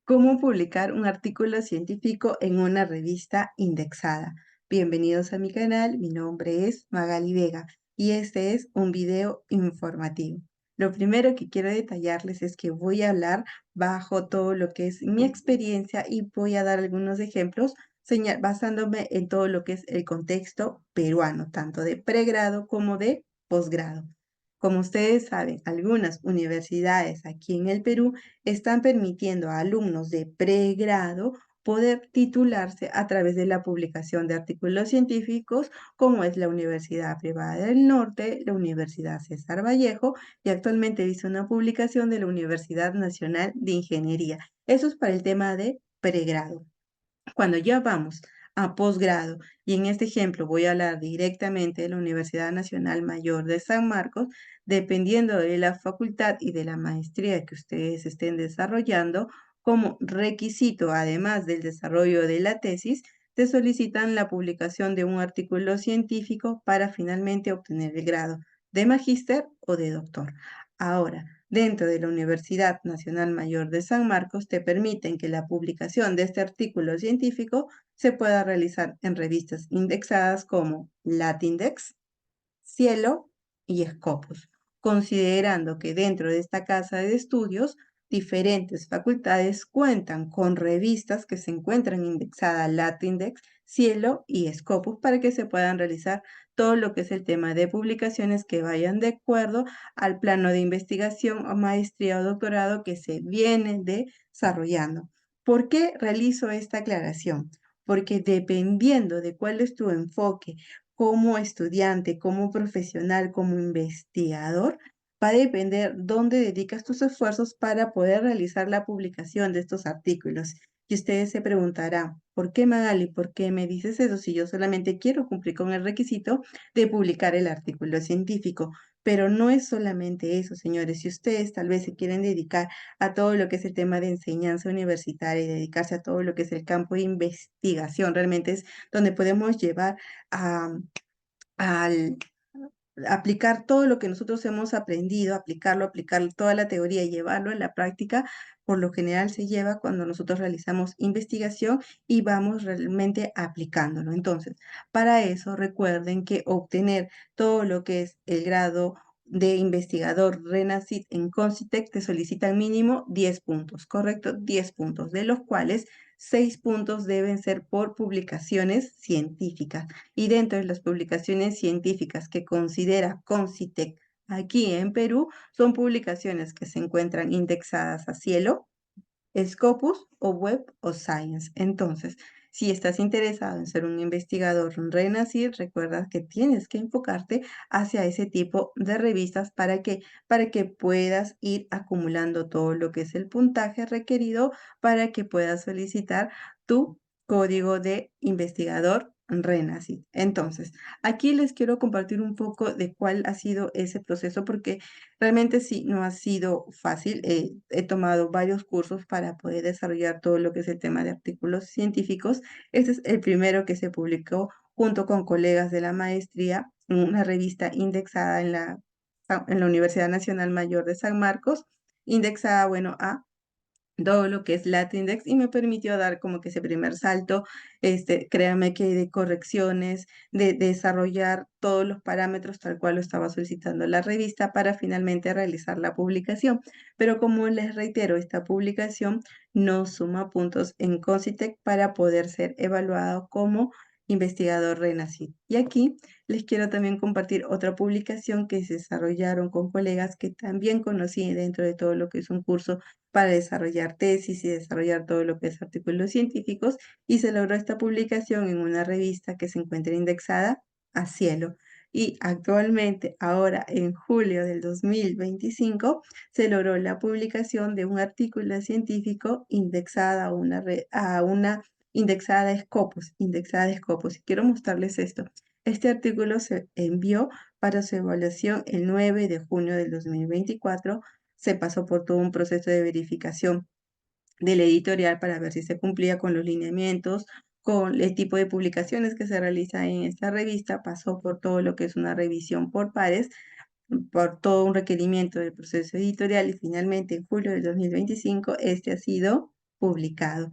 ¿Cómo publicar un artículo científico en una revista indexada? Bienvenidos a mi canal, mi nombre es Magali Vega y este es un video informativo. Lo primero que quiero detallarles es que voy a hablar bajo todo lo que es mi experiencia y voy a dar algunos ejemplos basándome en todo lo que es el contexto peruano, tanto de pregrado como de posgrado. Como ustedes saben, algunas universidades aquí en el Perú están permitiendo a alumnos de pregrado poder titularse a través de la publicación de artículos científicos, como es la Universidad Privada del Norte, la Universidad César Vallejo, y actualmente hizo una publicación de la Universidad Nacional de Ingeniería. Eso es para el tema de pregrado. Cuando ya vamos a posgrado, y en este ejemplo voy a hablar directamente de la Universidad Nacional Mayor de San Marcos, dependiendo de la facultad y de la maestría que ustedes estén desarrollando, como requisito, además del desarrollo de la tesis, te solicitan la publicación de un artículo científico para finalmente obtener el grado de magíster o de doctor. Ahora, dentro de la Universidad Nacional Mayor de San Marcos te permiten que la publicación de este artículo científico se pueda realizar en revistas indexadas como Latindex, Cielo y Scopus, considerando que dentro de esta casa de estudios diferentes facultades cuentan con revistas que se encuentran indexadas Latindex, Cielo y Scopus para que se puedan realizar todo lo que es el tema de publicaciones que vayan de acuerdo al plano de investigación o maestría o doctorado que se viene desarrollando. ¿Por qué realizo esta aclaración? Porque dependiendo de cuál es tu enfoque como estudiante, como profesional, como investigador, va a depender dónde dedicas tus esfuerzos para poder realizar la publicación de estos artículos. Y ustedes se preguntarán, ¿por qué Magali? ¿Por qué me dices eso si yo solamente quiero cumplir con el requisito de publicar el artículo científico? Pero no es solamente eso, señores. Si ustedes tal vez se quieren dedicar a todo lo que es el tema de enseñanza universitaria y dedicarse a todo lo que es el campo de investigación, realmente es donde podemos llevar a al aplicar todo lo que nosotros hemos aprendido, aplicar toda la teoría y llevarlo a la práctica, por lo general se lleva cuando nosotros realizamos investigación y vamos realmente aplicándolo. Entonces, para eso recuerden que obtener todo lo que es el grado de investigador RENACIT en CONCITEC te solicitan mínimo 10 puntos, ¿correcto? 10 puntos, de los cuales 6 puntos deben ser por publicaciones científicas. Y dentro de las publicaciones científicas que considera CONCITEC aquí en Perú, son publicaciones que se encuentran indexadas a Cielo, Scopus o Web of Science. Entonces, si estás interesado en ser un investigador renacir, recuerda que tienes que enfocarte hacia ese tipo de revistas para que puedas ir acumulando todo lo que es el puntaje requerido para que puedas solicitar tu código de investigador renacir. Entonces, aquí les quiero compartir un poco de cuál ha sido ese proceso porque realmente sí, no ha sido fácil. He tomado varios cursos para poder desarrollar todo lo que es el tema de artículos científicos. Este es el primero que se publicó junto con colegas de la maestría en una revista indexada en la Universidad Nacional Mayor de San Marcos, indexada, bueno, a todo lo que es Latindex y me permitió dar como que ese primer salto, créame que de correcciones, de desarrollar todos los parámetros tal cual lo estaba solicitando la revista para finalmente realizar la publicación. Pero como les reitero, esta publicación no suma puntos en CONCITEC para poder ser evaluado como investigador renacido. Y aquí les quiero también compartir otra publicación que se desarrollaron con colegas que también conocí dentro de todo lo que es un curso para desarrollar tesis y desarrollar todo lo que es artículos científicos, y se logró esta publicación en una revista que se encuentra indexada a Cielo. Y actualmente, ahora en julio del 2025, se logró la publicación de un artículo científico indexada a una indexada a Scopus, indexada a Scopus. Y quiero mostrarles esto. Este artículo se envió para su evaluación el 9 de junio del 2024, se pasó por todo un proceso de verificación del editorial para ver si se cumplía con los lineamientos, con el tipo de publicaciones que se realiza en esta revista, pasó por todo lo que es una revisión por pares, por todo un requerimiento del proceso editorial y finalmente en julio del 2025 este ha sido publicado.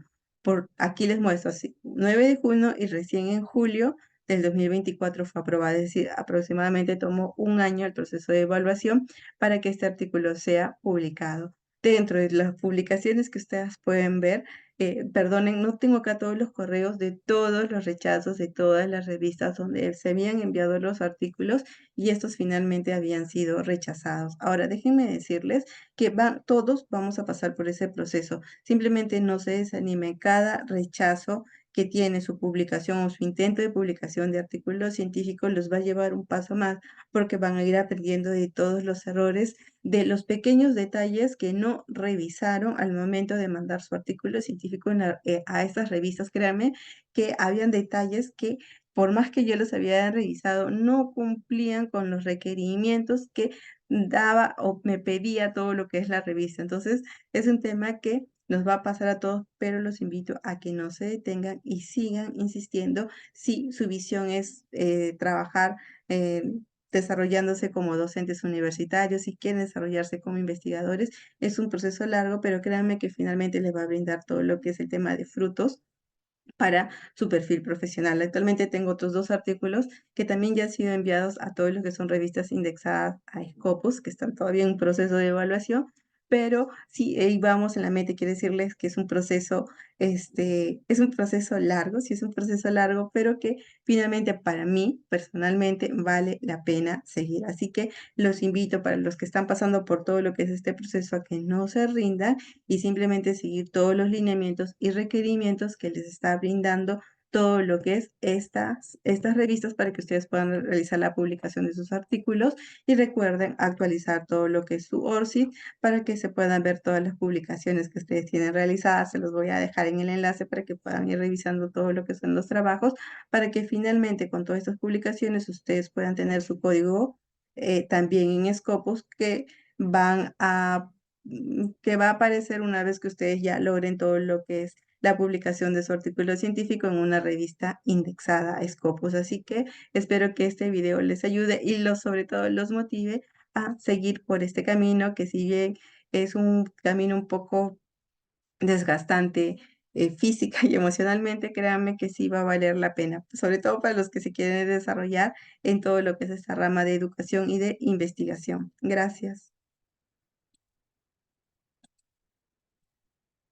Aquí les muestro así, 9 de junio y recién en julio del 2024 fue aprobada, es decir, aproximadamente tomó un año el proceso de evaluación para que este artículo sea publicado. Dentro de las publicaciones que ustedes pueden ver, perdonen, no tengo acá todos los correos de todos los rechazos de todas las revistas donde se habían enviado los artículos y estos finalmente habían sido rechazados. Ahora, déjenme decirles que todos vamos a pasar por ese proceso. Simplemente no se desanime. Cada rechazo que tiene su publicación o su intento de publicación de artículos científicos los va a llevar un paso más porque van a ir aprendiendo de todos los errores, de los pequeños detalles que no revisaron al momento de mandar su artículo científico a estas revistas. Créanme que habían detalles que por más que yo los había revisado, no cumplían con los requerimientos que daba o me pedía todo lo que es la revista. Entonces, es un tema que nos va a pasar a todos, pero los invito a que no se detengan y sigan insistiendo si su visión es trabajar desarrollándose como docentes universitarios, si quieren desarrollarse como investigadores. Es un proceso largo, pero créanme que finalmente les va a brindar todo lo que es el tema de frutos para su perfil profesional. Actualmente tengo otros 2 artículos que también ya han sido enviados a todos los que son revistas indexadas a Scopus, que están todavía en proceso de evaluación, pero sí, ahí vamos en la meta. Quiero decirles que es un proceso largo, sí es un proceso largo, pero que finalmente para mí, personalmente, vale la pena seguir. Así que los invito, para los que están pasando por todo lo que es este proceso, a que no se rindan y simplemente seguir todos los lineamientos y requerimientos que les está brindando todo lo que es estas revistas para que ustedes puedan realizar la publicación de sus artículos y recuerden actualizar todo lo que es su ORCID para que se puedan ver todas las publicaciones que ustedes tienen realizadas. Se los voy a dejar en el enlace para que puedan ir revisando todo lo que son los trabajos, para que finalmente con todas estas publicaciones ustedes puedan tener su código también en Scopus van a que va a aparecer una vez que ustedes ya logren todo lo que es la publicación de su artículo científico en una revista indexada a Scopus. Así que espero que este video les ayude y sobre todo los motive a seguir por este camino, que si bien es un camino un poco desgastante física y emocionalmente, créanme que sí va a valer la pena, sobre todo para los que se quieren desarrollar en todo lo que es esta rama de educación y de investigación. Gracias.